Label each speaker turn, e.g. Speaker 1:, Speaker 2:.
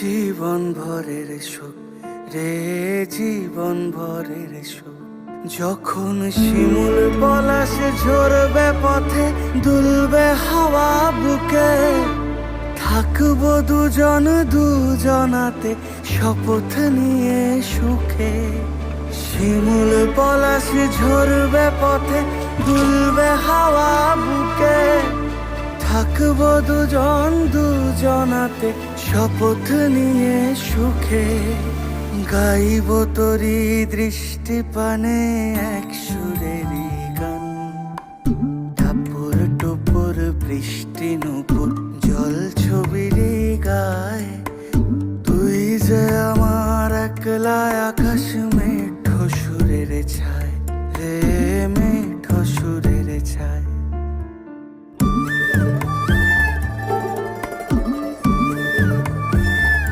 Speaker 1: জীবন ভরের সুখ রে, জীবন ভরের সুখ। যখন শিমুল পলাশ ঝরবে পথে, দুলবে হাওয়া বুকে, থাকবো দুজন দুজনাতে শপথ নিয়ে সুখে। শিমুল পলাশ ঝরবে পথে, দুলবে হাওয়া বুকে, থাকবো দুজন দুজনাতে শপথ নিয়ে সুখে। গাইব তোরি দৃষ্টি পানে এক সুরেরই গান, টাপুর টুপুর বৃষ্টি নুপুর জল ছবিরই গায়। তুই যে আমার একলা আকাশ